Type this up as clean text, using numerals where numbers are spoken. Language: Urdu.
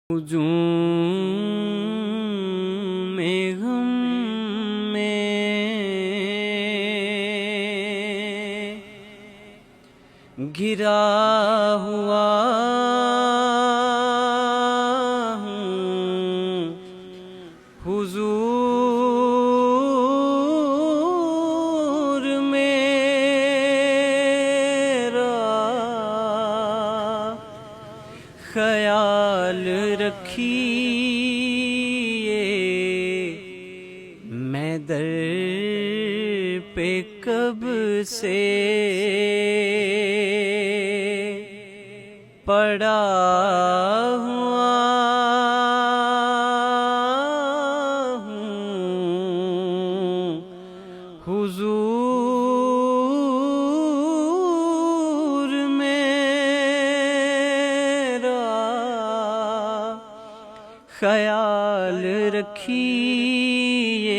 ہجوم غم میں گرا ہوا ہوں، حضور میرا خیال رکھیے، میں در پہ کب سے پڑا ہوا ہوں، حضور میرا خیال رکھیے،